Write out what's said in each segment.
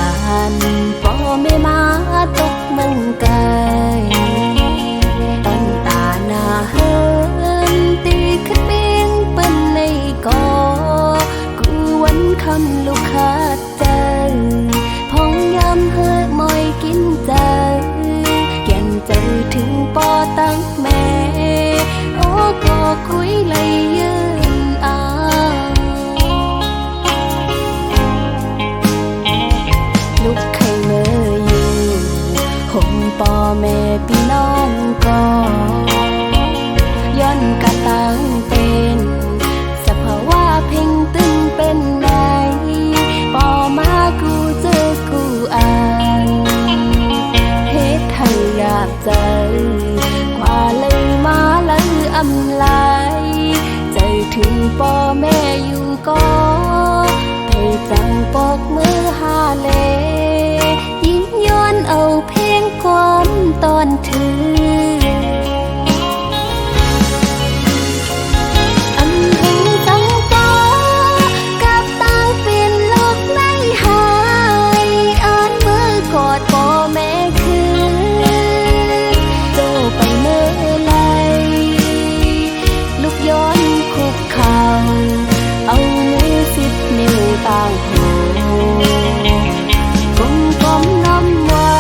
านพ่อแม่มาตกเมืองไกลต้นตาหน้าเฮินตีขึ้นเบียงเปิ้นในกอกูวันคำลูกขาดใจพองยำเฮิดมอยกินใจแก่นใจถึงปอตั้งแม่โอ้ก็คุยเลยยืนลูกไข่เมื่ออยู่ห่มปอแม่พี่น้องก็ย้อนกะตั้งเป็นสภาวะเพ่งตึงเป็นไหนปอมากูเจอกูอ่านเฮ็ดให้อยากใจกว่าเลยมาเลยอำลายใจถึงปอแม่อยู่ก็ไทยจังปอกมือหาเลยิ้มย้อนเอาเพลงความตอนถือต่างหูกลมกลมน้ำไว้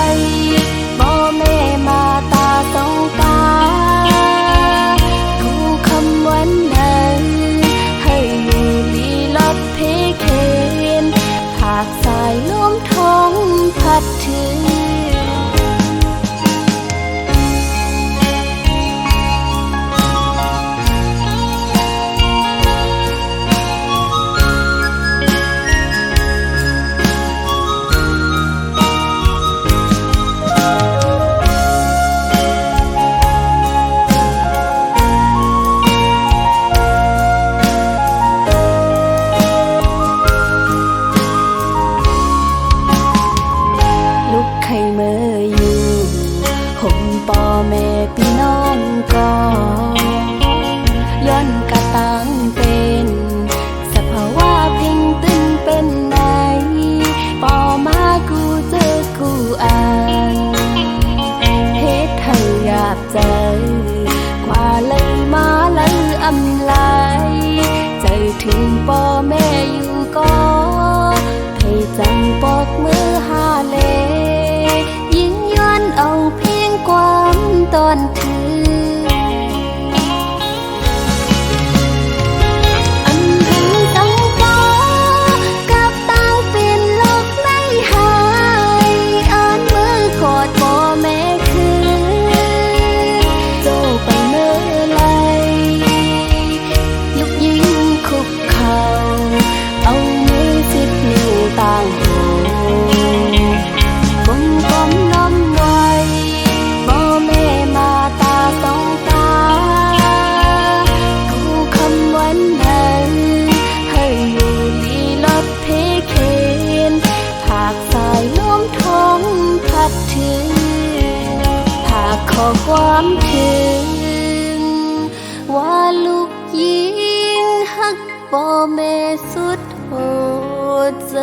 บ่แม่มาตาสองตากูคำวันนั้นให้อยู่ลีลอดเพเคนหากสายลมท้องพัดถึงพี่น้องก็ย้อนกะตั้งเป็นสภาวะเพ่งตึงเป็นไหนปอมากูเจอกูอ่านเฮ็ดให้อยากใจกว่าเลยมาเลยอำลายใจถึงปอแม่อยู่ก็ให้จังปอกมือหาเลยิ่งย้อนเอาเพียงความตอนถืออันถึงตั้งปอกับตั้งเป็นโลกไม่หายอ่านมือกอดปอแม่คือโจไปเมื่อไรยุกยิงคุกเข่าเอามือสิบนิ้วต่างหูกลมกลมน้อมไว้บ่แม่มาตาสองตากูคำวันนั้นให้อยู่ลีลอดเพเคนหากสายลมท้องพัดถึงหากขอความถึงว่าลูกยิงฮักบ่แม่สุดหัวใจ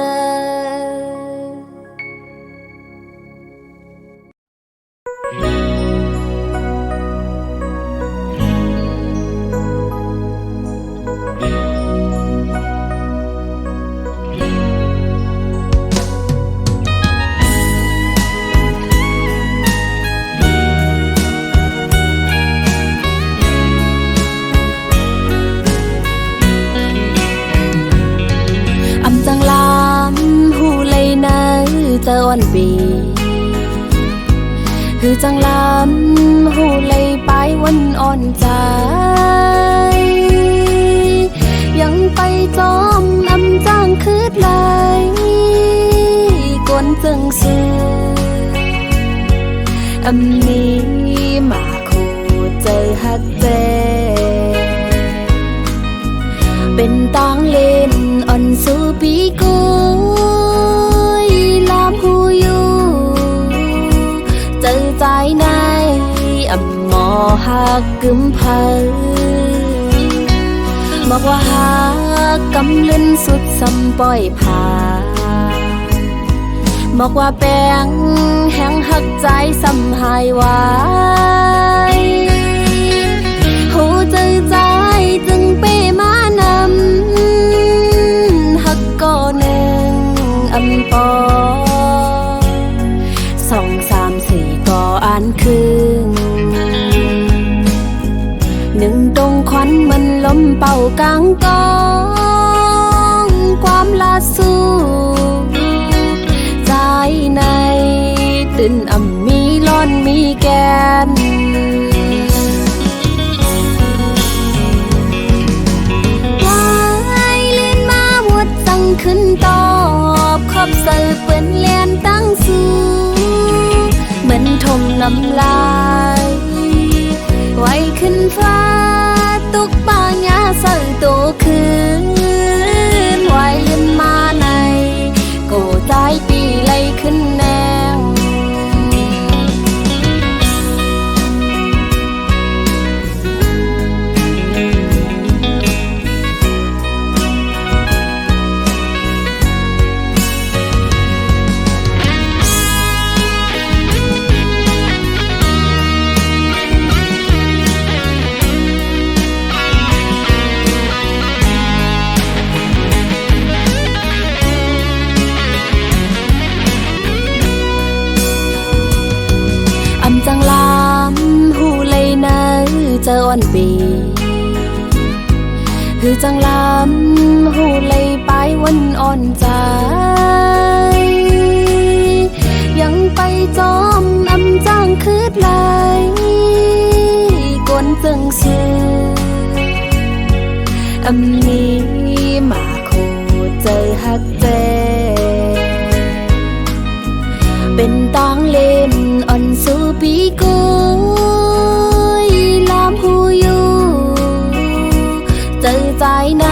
จังลำหูเลยนะจะอ่อนปีคือจังลำหูเลยไปวันอ่อนใจยังไปจอมอำจ้างคืดไหลกวนจึงสู้อำนี้มาคู่เจอฮักเจเป็นต่างเล่นอ่อนสู้ปีกุยลามหูอยู่เจอใจในอำหมอหักกึมเพลบอกว่าหักกำเล่นสุดซ้ำปล่อยผ่า บอกว่าแปงแห้งหักใจซ้ำหายไว้หูจือใจจึงเปมานำหักก็หนึ่งอำปอสองสามสี่ก็อ่านคืนหนึ่งตรงควันมันล้มเป่ากลางกองความลาสู้ใจในตื่นอ่ำมีร้อนมีแกนวายเลื่อนมาหดสั่งขึ้นตอบขอบเสือเปื้อนเลียนตั้งสูเหมือนทมน้ำลายไว้ขึ้นฟ้าตุกปางยาเสือโตคืนไว้เลื่อนมาในโกใจปีไล่ขึ้นแนงจังลามหูเลยนะเจออ่อนปีคือจังลามหูเลยไปวันอ่อนใจยังไปจอมอำจ้างคืดไหลกวนจึงซื้ออำนี้มาโคเจอฮักเจเป็นตางเล่นอ่อนสู่ปีกุยลามหูอยู่เจอใจใน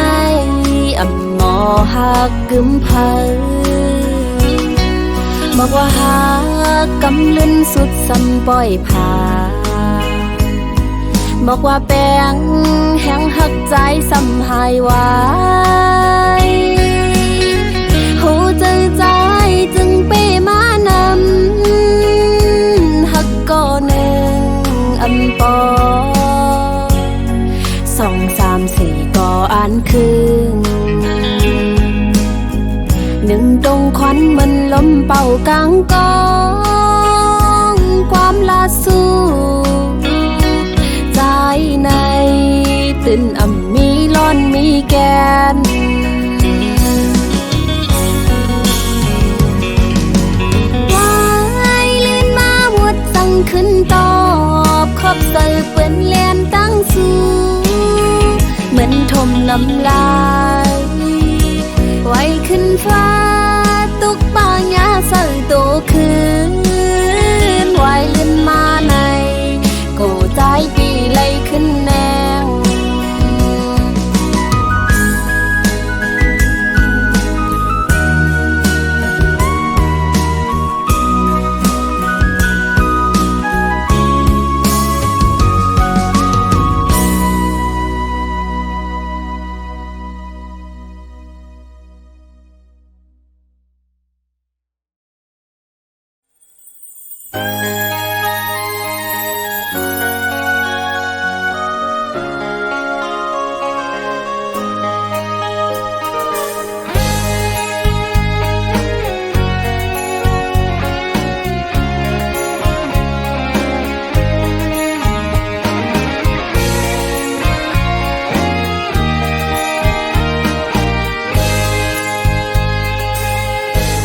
อ่ำหมอหักกึมเพอบอกว่าหักกำลืนสุดซ้ำปล่อยผ่าบอกว่าแปงแห้งหักใจซ้ำหายไว้หูจือใจจึงเปมานำหักก็หนึ่งอำปอสองสามสี่ก็อ่านคืนหนึ่งตรงควันมันล้มเป่ากลางกองความลาสู้ใจในตื่นอ่ำมีร้อนมีแกนขึ้นตอบขอบเสือเปื้อนเลียนตั้งสูเหมือนทมน้ำลายไว้ขึ้นฟ้าตุกปางยาเสือโตคืนไว้เลื่อนมาในโกใจปีไล่ขึ้นแนง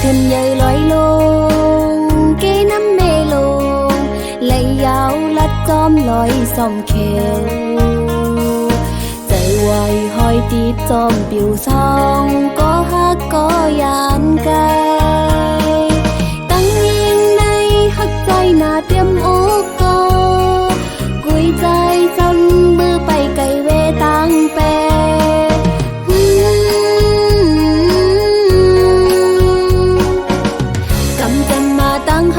ขึ้นใหญ่ลอยลงเกน้ำเมลงไหลยาวลัดจอมลอยส่อมเขวใจไวห้อยตีจอมปิวซองก็ฮักก็ยามกายตั้งยิงในฮักใจหน้าเตรียมโอกกอกุยใจจำมือไปไกลเวตังแป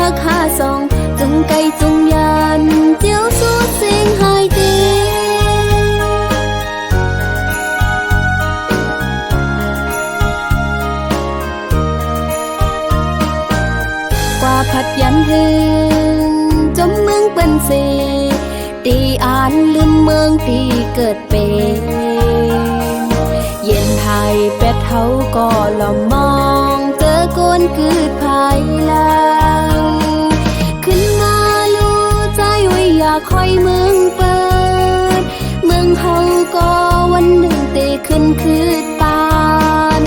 หักหาสองจุงไก่จุงยันเจียวสูดเสียงหายเต ว่าพัดยันหืนจมเมืองเป็นสีตีอ่านลืมเมืองตีเกิดเป็นเย็นไทยเป็ดเฮาก็ลอมมองเจอโกนกืดภายหลังขึ้นมาลู่ใจไว้อยากคอยเมืองเปิดเมืองเฮาก็วันหนึ่งเตขึ้นคืดตาน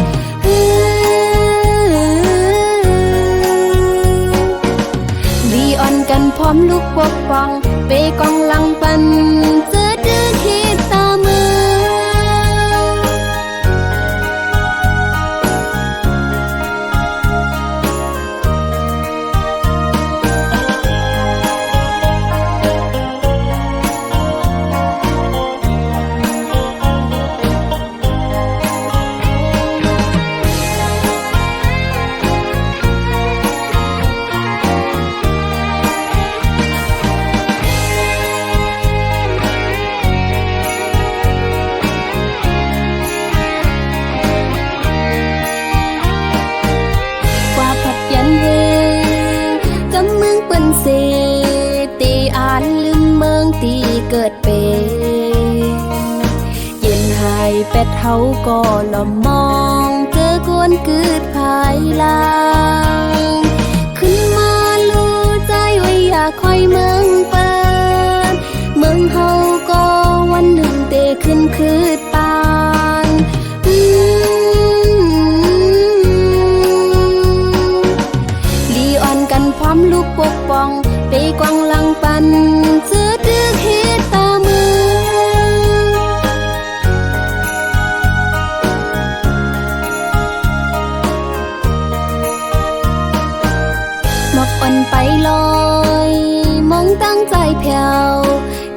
ลีออนกันพร้อมลูกปกป้องเปกองหลังปันเจอดื้อเฮ็ดตามือตีอ่านลืมเมืองตีเกิดเป็นเย็นหายเป็ดเฮาก็ลอมมองเจอกวนกืดภายหลังขึ้นมาลู่ใจไว้อยากคอยเมืองเปิดเมืองเฮาก็วันหนึ่งเตขึ้นคืดปานลีอ่อนกันพร้อมลูกปกป้องไปกวางหลังปันเจอดื้อเฮ็ดตามือหมอกอ่อนไปลอยมองตั้งใจแผ่ว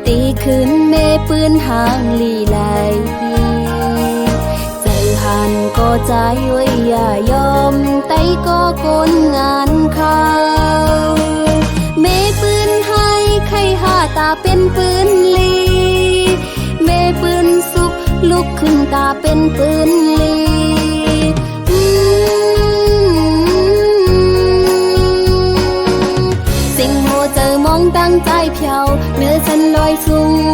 ตีขึ้นเมปืนห่างลีไหลใจหันก็ใจไว้อย่ายอมไตก็กลงานเขาเมปืนให้ใครหาตาเป็นปืนลีเมปืนสุกลุกขึ้นตาเป็นปืนลีสิ่งโหเจอมองตั้งใจเพียวเนื้อฉันลอยสูง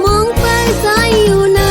มองไปใจอยู่นะ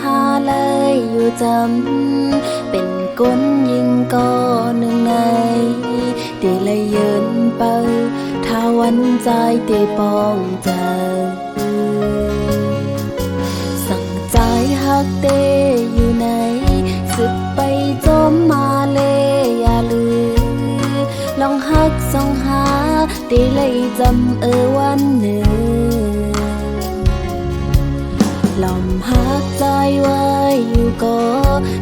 หาเลยอยู่จำเป็นก้นยิงก็หนึ่งในเตเลยยืนเปิดถ้าวันใจเตปองใจสั่งใจหักเตอยู่ไหนสึกไปจมมาเลยอย่าลืมลองหักส่องหาเตเลยจำวันหนึ่งลมหักใจไว้อยู่ก็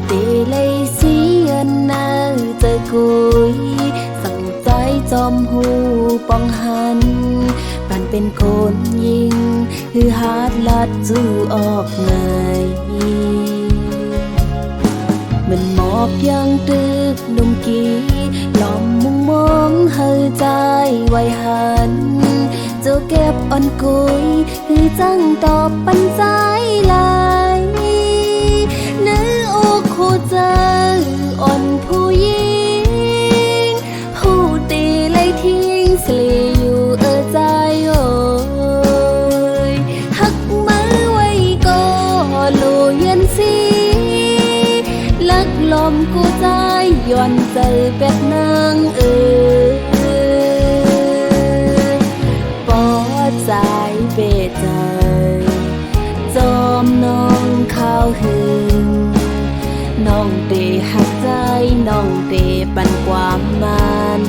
เตเลยเสียนาเจอกุยสั่งใจจอมหูปองหันปันเป็นคนยิงคือหาดลัดจูออกไงมันหมอบยังตึกนุ่มกีลอมมุงมองเฮอใจไว้หันเจ้าเก็บอ่อนกุยคือจังตอบปันใจลายเนื้ออกคู่เจออ่อนผู้หญิงหูตีเลยทิ้งสลีอยู่ใจโอ้ยหักมือไว้ก็ลูยันสีลักลมกูใจย้อนเจอเป็ดนางปอดใจเบใจจอมน้องข้าวหึงน้องเตหักใจน้องเตปันความมัน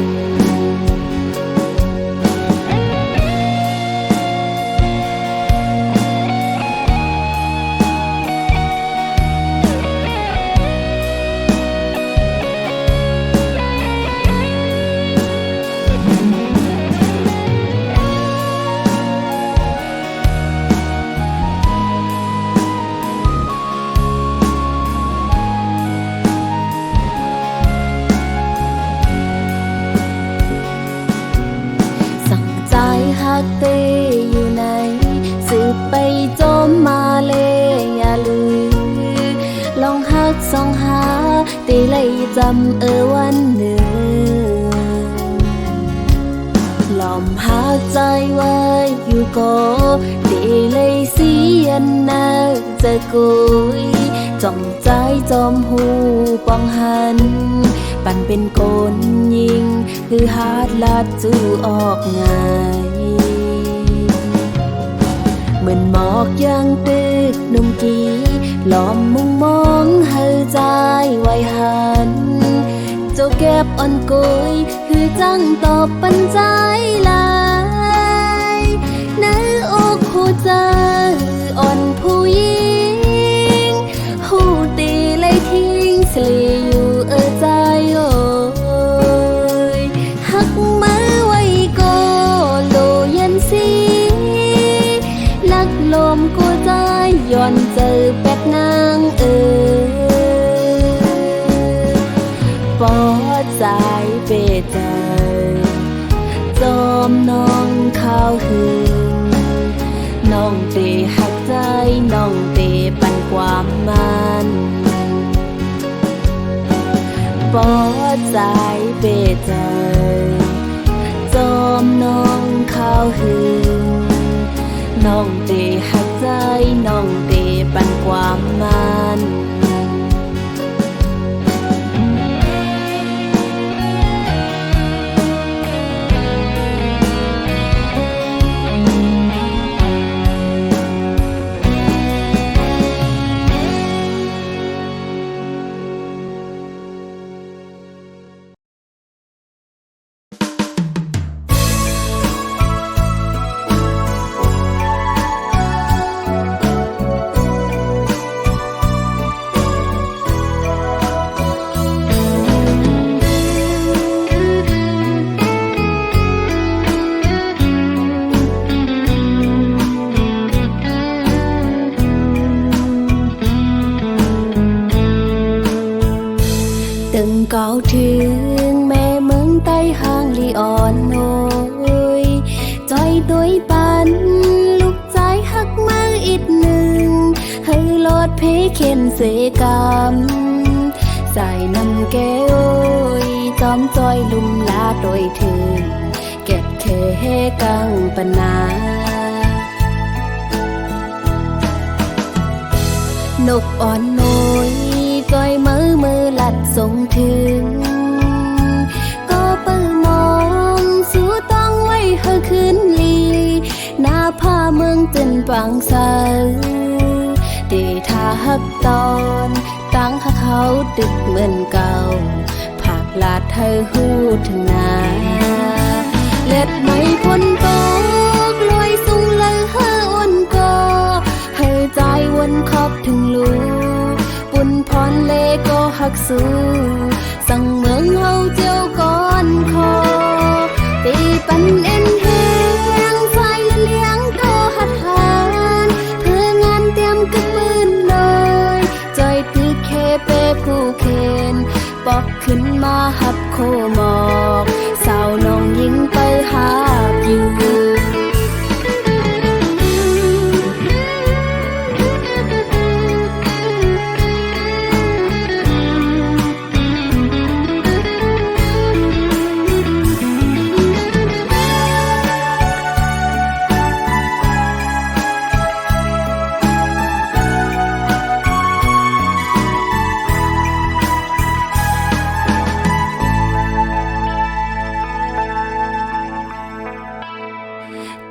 หักเตอยู่ไหนสืบไปจมมาเลยอย่าลืมลองหักส่องหาเตเลยจำวันหนึ่งลอมหักใจไว้อยู่ก็เตเลยเสียนาเจอกุยจ้องใจจอมหูปองหันปันเป็นคนยิงคือหาดลัดจูออกไงเหมือนหมอกยังตึกนุ่มกีหลอมมุงมองเฮอใจไว้หันเจ้าเก็บอ่อนกุยคือจังตอบปันใจลายเนื้ออกหูเจออ่อนผู้หญิงหูตีเลยทิ้งสลีอยู่ใจโอ้ยหักมือไว้ก็โลยันสีลักลมกูใจย้อนเจอเป็ดนางปอดใจเปใจจอมน้องข้าวหึงน้องเตหักใจน้องเตปันความมันปอดใจเปใจจอมน้องข้าวหึงน้องเตหักใจน้องเตปันความมันก้าวถึงแม่เมืองใต้ห้างลีอ่อนโอยจอยด้วยปันลูกใจหักมาอีกหนึ่งให้ลอดเพเข็นเสกรรมใส่น้ำแก้วจอมจอยลุ่มลาโดยถึงเก็บเคกังปนา นกอ่อนน้อยจอยมือลัดส่งถึงก็เปิดมองสู้ต้องไว้เฮอคืนลีหน้าผ้าเมืองจนปังสาวเดทาฮักตอนตั้งหักเขาดึกเหมือนเก่าผักลาดเธอหูถึงนาเล็ดไม่พ้นตกลอยสูงเลยเฮออ่อนก็ให้ใจวนขอบถึงลูปุ่นพรเลก็หักสู้สั่งเมืองเฮาเจียวก่อนคอตีปันเอ็นแหงไฟเลี้ยงก็หัดหานเพื่องานเตรียมกึบปืนเลยจอยตึกเคเปผู้เคนปอกขึ้นมาหับโคหมอกสาวน้องยิงไปหาอยู่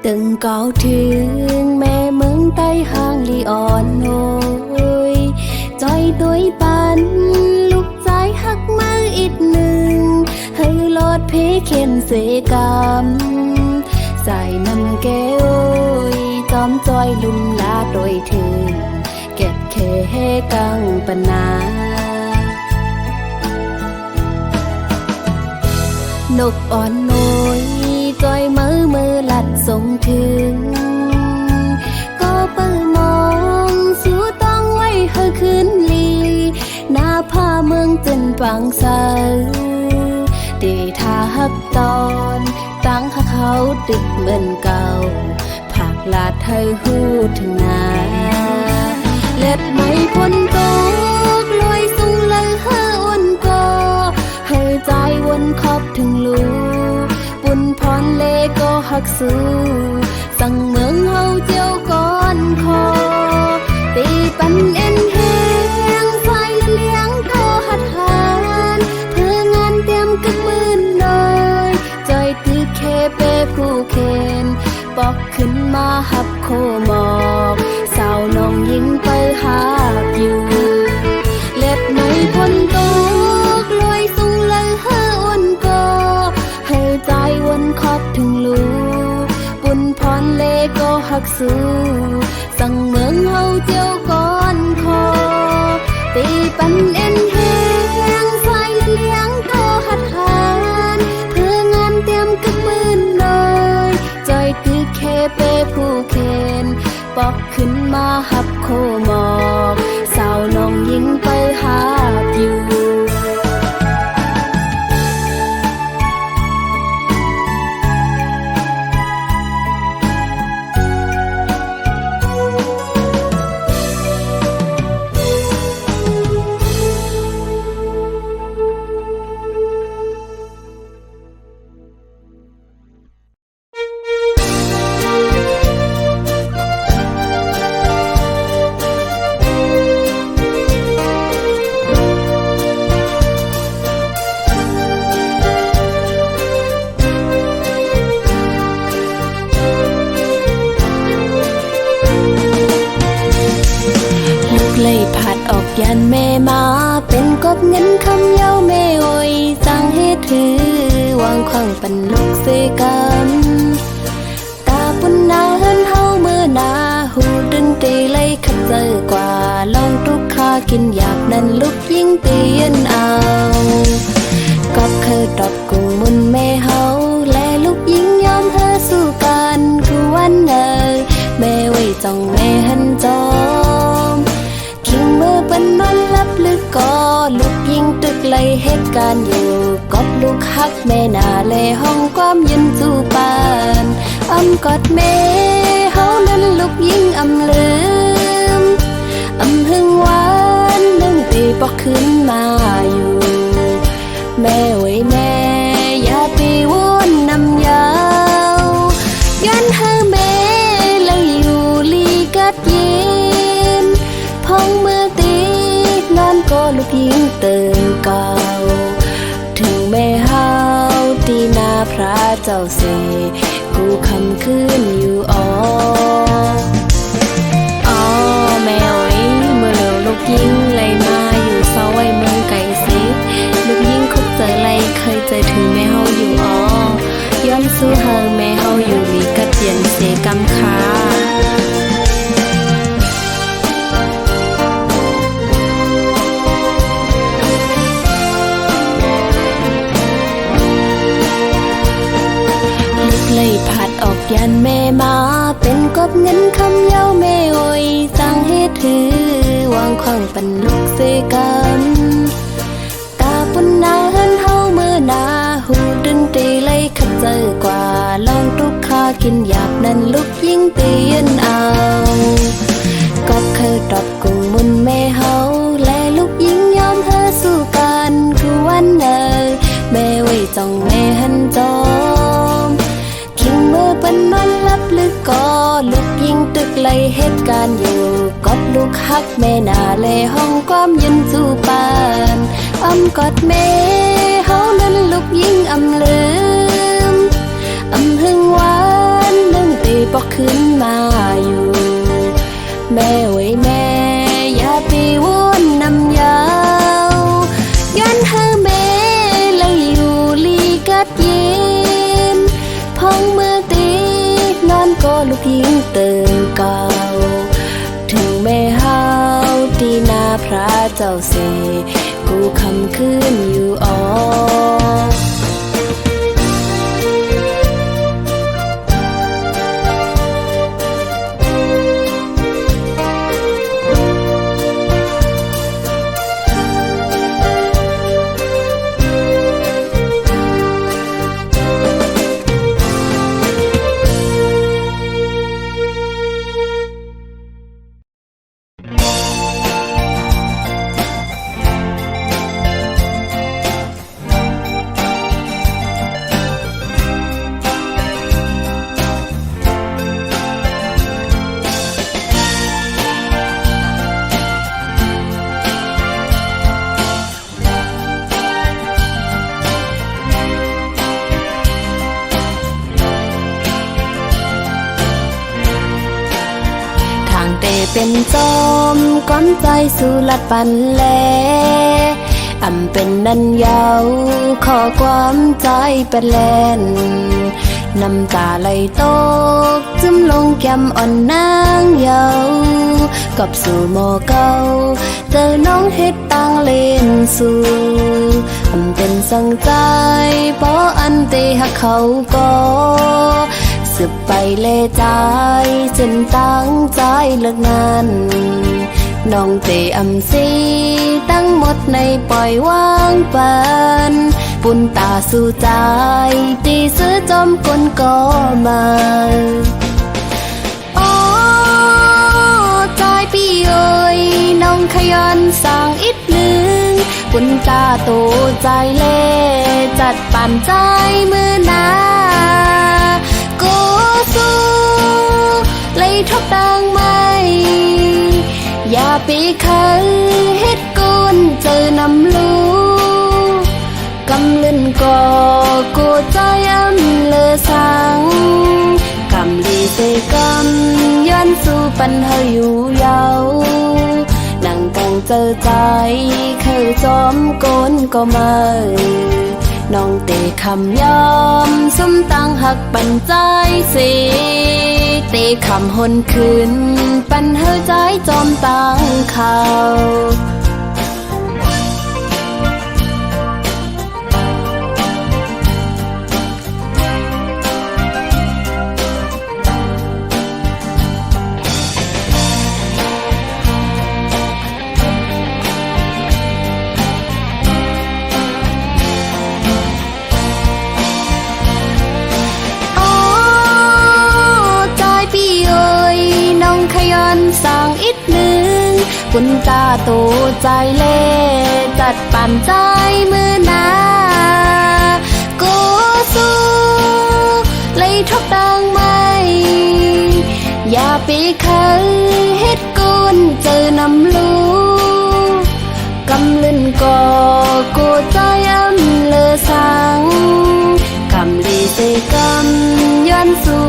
ตึงเก่าถึงแม่เมืองใต้ห้างลีอ่อนโอยจอยตัวปันลูกใจหักมาอีกหนึ่งให้ลอดเพเข็นเสกรรมใส่น้ำแก้วจอมจอยลุ่มลาโดยถึงเก็บเคเฮกังปนานกอ่อนน้อยจอยมือลัดส่งถึงก็เปิดมองสู้ต้องไว้เฮอคืนลีหน้าผ้าเมืองจนปังสาวเดทาฮักตอนตั้งหักเขาดึกเหมือนเก่าผักลาดเธอหูถึงนาเล็ดไม่พ้นตกลอยสูงเลยเฮออ่อนก็ให้ใจวนขอบถึงลูปุ่นพรเลก็หักสู้สั่งเมืองเฮาเจียวก่อนคอตีปันเอ็นแหงไฟเลี้ยงก็หัดหานเพื่องานเตรียมกึบมืนเลยจอยตึกเคเปผู้เคนปอกขึ้นมาหับโคหมอกสาวน้องยิงไปหาอยู่เล็ดไม่พ้นตกลอยสูงเลยเฮออ่อนก็ให้ใจวนขอบถึงลูปุ่นพรเลก็หักสู้สั่งเมืองเฮาเจียวก่อนคอตีปันเอ็นแหงไฟเลี้ยงก็หัดหานเพื่องานเตรียมกึบมืนเลยจอยตึกเคเปผู้เคนปอกขึ้นมาหับโคหมอกสาวน้องยิงไปหาอยู่เลยผัดออกยันแม่มาเป็นกบเงินคำเย้าแม่โอยสั่งให้ถือวางขวางปันลูกเสกันตาปุ่นนาเฮินเฮาเมื่อนาหูดึงตีเลยขัดเจอกว่าลองทุกข้ากินอยากนั้นลูกยิ่งเตียนเอากอบเคยตอบกุ้งมุนแม่เฮาและลูกยิ่งยอมเธอสู้กันคือวันเนยแม่ไว้จ้องแม่หันจอมคิงมือเป็นนอนลับลึกก็ลูกยิงตึกเลยเหตุการณ์อยู่กอบลูกฮักแม่นาเลห้องความยืนจูปานอ้ำกอดแม่เฮานั้นลูกยิงอำลืมอำหึงหวานนึ่งตีปอกขึ้นมาอยู่แม่ไว้แม่อย่าตีวนนำยาวยันให้แม่เลยอยู่ลีกัดเย็นพองมือ เติมเก่าถึงแม่เฮาตีนาพระเจ้าเสกูคำคืนอยู่อ๋อแม่โอ้ยเมื่อเหลียวลูกยิงไล่มาอยู่เสาไว้เมืองไก่สิลูกยิงคุกเจอไล่เคยเจอถึงแม่เฮาอยู่อ๋อย้อนสู้เฮาแม่เฮาอยู่ลีกะเปลี่ยนเสกำคาเลยผัดออกยันแม่มาเป็นกบเงินคำเย้าแม่โอยสั่งให้ถือวางขวางปันลูกเสกันตาปุ่นนาเฮินเฮาเมื่อนาหูดึงตีเลยขัดเจอกว่าลองทุกข้ากินหยาบนั้นลูกยิ่งเตียนเอาก็เคยตอบกุ้งมุนแม่เฮาและลูกยิ่งยอมเธอสู้กันคือวันเนยแม่ไว้จ้องแม่หันจอมเมื่อเป็นนอนลับลึกก็ลูกยิงตึกเลยเหตุการณ์อยู่กอดลูกฮักแม่นาเลห้องความยืนสู้ปานกอดแม่เฮานั้นลูกยิงลืมหึงหวานนึ่งตีปอกขึ้นมาอยู่แม่ไว้แม่อย่าไปวนนำยาวยันเฮาแม่เลยอยู่ลีกัดเย็นพองเมื่อตีนอนก็ลูกยิงเติมเก่าถึงแม่เฮาตีนาพระเจ้าเสกูคำคืนอยู่อ๋อเป็นจอมก้อนใจสู่ลัดปันแลเป็นนันยาวขอความใจเป็นแลนน้ำตาไหลตกจึมลงแก้มอ่อนนางเยากับสู่หมอเก่าเจอน้องเฮ็ดต่างเล่นสู่เป็นสังใจเพราะอันเตหักเขาก็สืบไปเลใจจนตั้งใจเลิกงานน้องเตสีตั้งหมดในปล่อยวางปันปุ่นตาสู่ใจตีซื้อจอมกลก็มาใจพี่เอ๋ยน้องขยันสร้างอีกหนึ่งปุ่นตาโตใจเล่จัดปั่นใจมือนาเลยทบดังไม่อย่าไปคันเฮ็ดกุนเจอนำลูกำลื่นก่อกูใจเลอสังกำลีเสกำย้อนสู่ปันเฮาอยู่เยานั่งกังเจอใจเคยจอมโกนก็มาน้องเตคำยอมสมตั้งหักปันใจสิเตคำหนคืนปันเฮาใจจอมตั้งเขาสร้างอีกหนึ่งปุ่นตาโตใจเล่จัดปั่นใจมือนากูสู้เลยทบดังไม่อย่าไปคันเฮ็ดกุนเจอนำลูกกำลื่นก่อ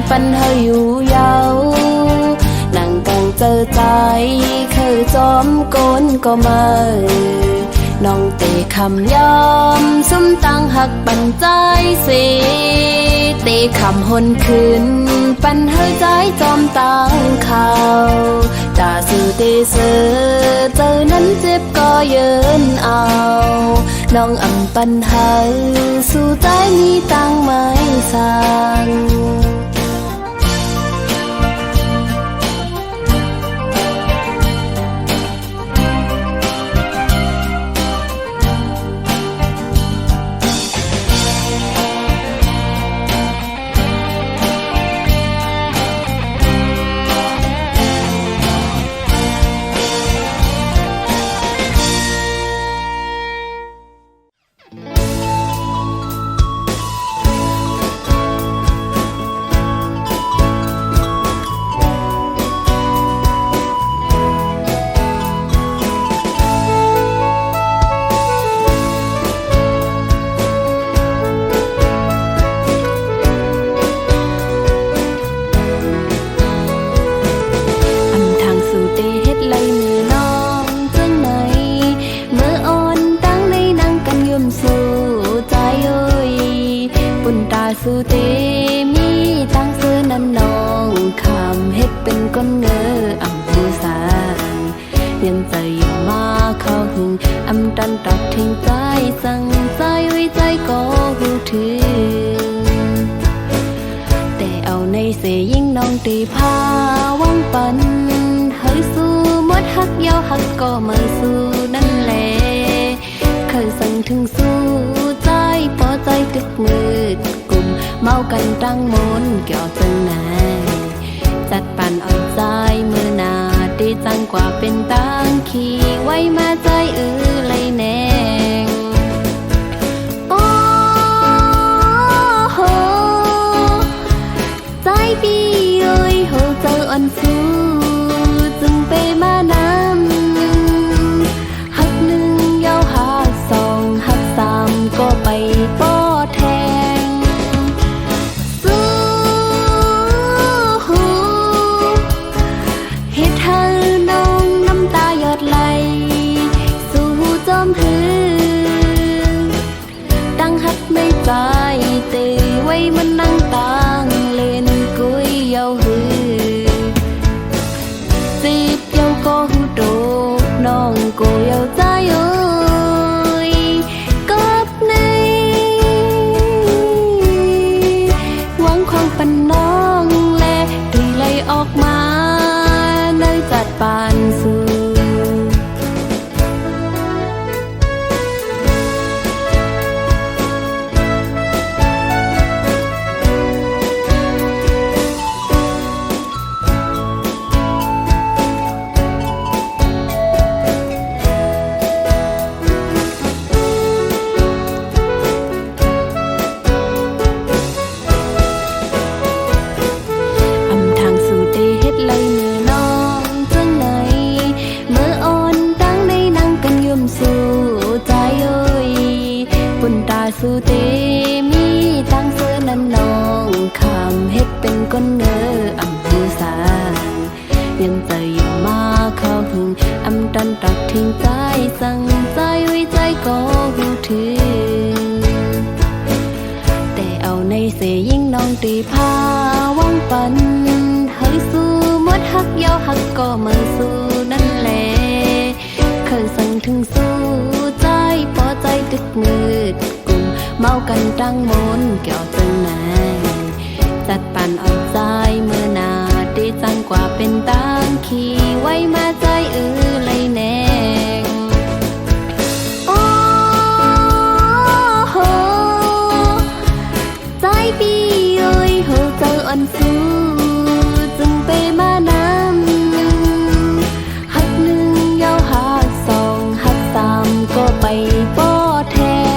ปันเฮาอยู่ยาวนั่งกังเจอใจเคยจอมโกนก็มาน้องเตะคำยอมซุ่มตั้งหักปันใจเสเตะคำหนคืนปันเฮาใจจอมตั้งข่าวตาสื่อเตเสือเจอนั้นเจ็บก็เยินเอาน้องอ่ำปันเฮาสู่ใจมีตั้งไม่สั่งสู่เตมีตั้งซื้อนั้นน้องคำเฮ็ดเป็นก้นเงออำผู้สางยังใจอยู่มาเข้าหึงอำตันตัดทิ้งใจสั่งใจไว้ใจก็หูถึงแต่เอาในเสยิ่งน้องตีพาวังปันเฮ้ยสู้มดฮักยาวฮักก็มาสู้นั่นแหละเคยสั่งถึงสู้ใจพอใจตึกมืดเมากันตั้งมนเกี่ยวจังไหนจัดปั่นเอาใจมือนาดีจังกว่าเป็นตั้งขี่ไว้มาใจเลยแนงโอ้โหใจปีเอ้ยโหเจออันสู้จึงไปมานำหักหนึ่งยาวหักสองหักสามก็ไปป้อแทงใจเตไว้มันนั่งต่างเล่นกุยเยาหือจีบเยาก็หูโดน้องกูเยาใจเอ้ยกับในหวังความปันน้องและดุยไหลออกมาในจัดปานสู่สู่เตมีตั้งเสื้อนั้นน้องคำเฮ็ดเป็นก้นเงออำผู้สางยังใจอยู่มาเข้าหึงอำตันตัดทิ้งใจสั่งใจไว้ใจก็หูถึงแต่เอาในเสยิ่งน้องตีพาวังปันเฮ้ยสู้มดฮักยาวฮักก็มาสู้นั่นแหละเคยสั่งถึงสู้ใจพอใจตึกมืดเมากันตั้งมนเกี่ยวจังไหนจัดปั่นเอาใจเมื่อนาดีจังกว่าเป็นตั้งขี่ไว้มาใจเลยแนงโอ้โหใจปีเอ้ยโหเจออันสู้จึงไปมานำหักหนึ่งยาวหักสองหักสามก็ไปป้อแทง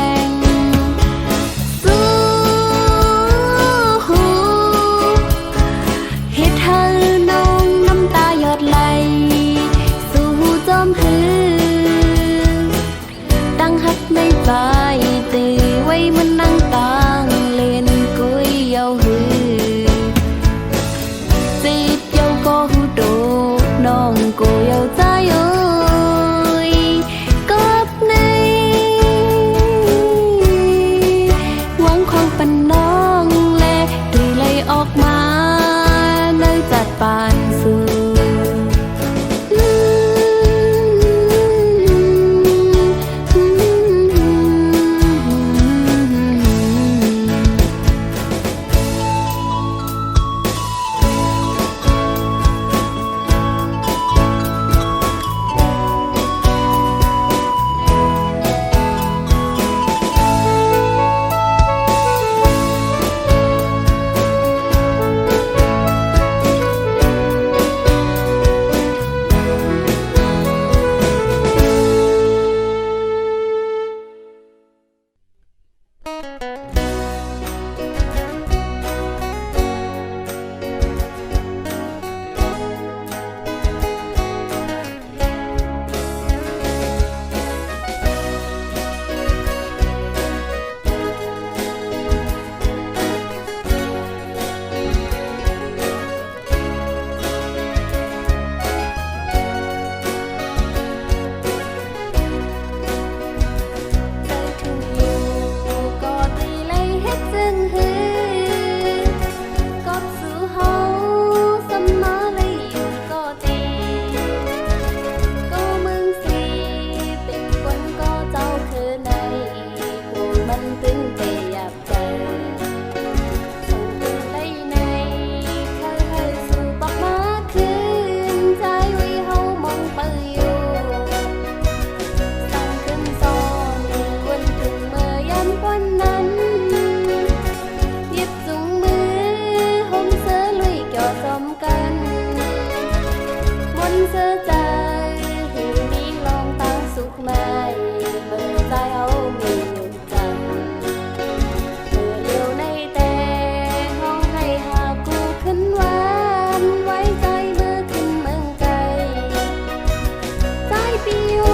ปิว